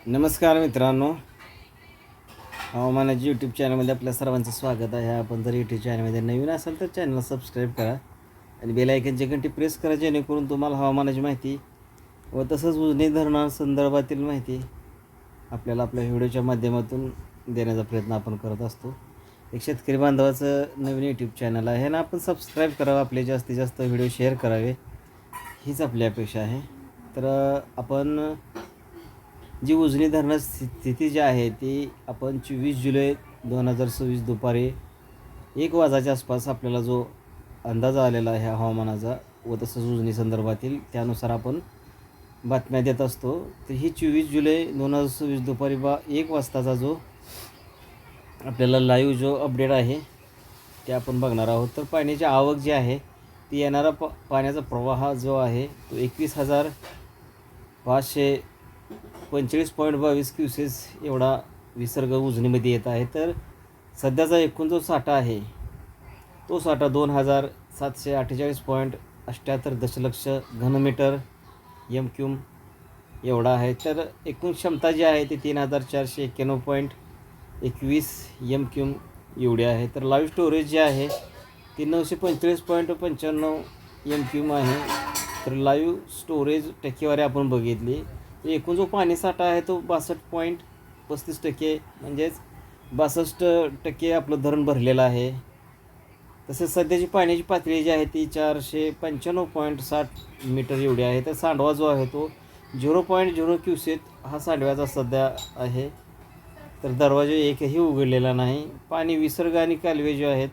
नमस्कार मित्रांनो, हवामानाची यूट्यूब चॅनलमध्ये आपल्या सर्वांचं स्वागत आहे. आपण जर यूट्यूब चॅनलमध्ये नवीन असाल तर चॅनलला सबस्क्राईब करा आणि बेल आयकनची घंटी प्रेस करा, जेणेकरून तुम्हाला हवामानाची माहिती व तसंच उजनी धरणासंदर्भातील माहिती आपल्याला आपल्या व्हिडिओच्या माध्यमातून देण्याचा प्रयत्न आपण करत असतो. एक शेतकरी बांधवाचं नवीन यूट्यूब चॅनल आहे ना, आपण सबस्क्राईब करावं, आपले जास्तीत जास्त व्हिडिओ शेअर करावे, हीच आपली अपेक्षा आहे. तर आपण जी उजनी धरण स्थिती जी आहे ती आपण 24 जुलै 2026 दुपारी 1 वाजाच्या आसपास आपल्याला जो अंदाज आलेला आहे हवामानाचा व तसंच उजनी संदर्भातील, त्यानुसार आपण बातम्या देत असतो. तर ही 24 जुलै 2026 दुपारी 1 वाजताचा जो आपल्याला लाईव्ह जो अपडेट आहे ते आपण बघणार आहोत. तर पाण्याची आवक जी आहे ती येणारा पाण्याचा प्रवाह जो आहे तो 21,545.22 क्युसेस एवढा विसर्ग उजनीमध्ये येत आहे. तर सध्याचा एकूण जो साठा आहे तो साठा 2,748.78 दशलक्ष घनमीटर MQ एवढा आहे. तर एकूण क्षमता जी आहे ती 3,491.21 MQ एवढी आहे. तर लाईव्ह स्टोरेज जे आहे ती 945.95 MQ आहे. तर लाईव्ह स्टोरेज टक्केवारी आपण बघितली, एकूण जो पाणीसाठा आहे तो 62.35% म्हणजेच 62% आपलं धरण भरलेलं आहे. तसेच सध्याची पाण्याची पातळी जी आहे ती 495.60 मीटर एवढी आहे. तर सांडवा जो आहे तो 0.0 क्युसेक हा सांडव्याचा सध्या आहे. तर दरवाजा एकही उघडलेला नाही. पाणी विसर्ग आणि कालवे जे आहेत,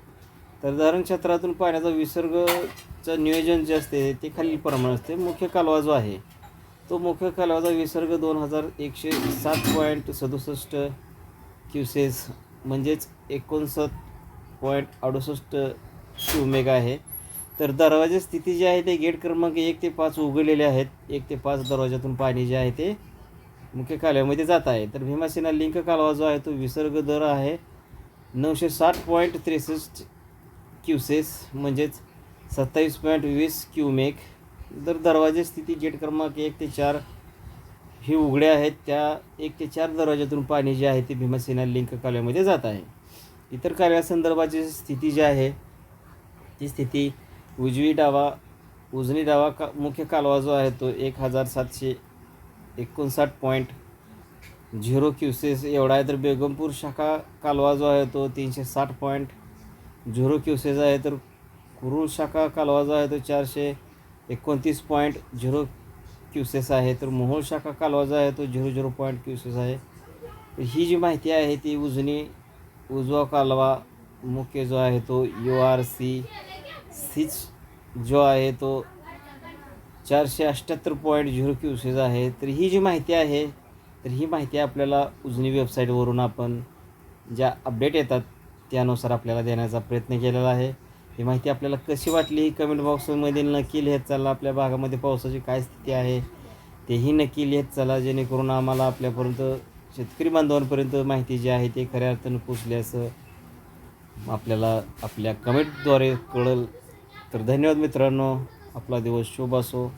तर धरण क्षेत्रातून पाण्याचा विसर्गचं नियोजन जे असते ते खालीलप्रमाणे असते. मुख्य कालवा जो आहे तो मुख्य कालव्याचा विसर्ग 2107.67 क्युसेस म्हणजेच 59.68 क्युमेक आहे. तर दरवाजा स्थिती जी आहे ते गेट क्रमांक 1 ते 5 उघडलेले आहेत. 1 ते 5 दरवाजातून पाणी जे आहे ते मुख्य कालव्यामध्ये जात आहे. तर भीमासेना लिंक कालवा जो आहे तो विसर्ग दर आहे 960.63 क्युसेस म्हणजेच 27.20 क्युमेक. तर दरवाजे स्थिती गेट क्रमांक 1 ते 4 ही उघडे आहेत. त्या 1 ते 4 दरवाजातून पाणी जे आहे ते भीमासेना लिंक कालव्यामध्ये जात आहे. इतर कालव्यासंदर्भाची स्थिती जी आहे ती स्थिती उजनी डावा मुख्य कालवा जो आहे तो 1,759.0 क्युसेस एवढा आहे. तर बेगमपूर शाखा कालवा जो आहे तो 360.0 क्युसेस आहे. तर कुरुळ शाखा कालवा जो आहे तो 429.0 क्युसेस आहे. तर मोहोळ शाखा कालवा जो आहे तो 00 क्युसेस आहे. तर ही जी माहिती आहे ती उजवा कालवा मुख्य जो आहे तो URC जो आहे तो 478.0 क्युसेस आहे. तर ही जी माहिती आहे तर ही माहिती आपल्याला उजनी वेबसाईटवरून आपण ज्या अपडेट येतात त्यानुसार आपल्याला देण्याचा प्रयत्न केलेला आहे. ही माहिती आपल्याला कशी वाटली ही कमेंट बॉक्समध्ये नक्की लिहित चला. आपल्या भागामध्ये पावसाची काय स्थिती आहे तेही नक्की लिहित चला, जेणेकरून आम्हाला आपल्यापर्यंत शेतकरी बांधवांपर्यंत माहिती जी आहे ती खऱ्या अर्थानं पोचली असं आपल्याला आपल्या कमेंटद्वारे कळेल. तर धन्यवाद मित्रांनो, आपला दिवस शुभ असो.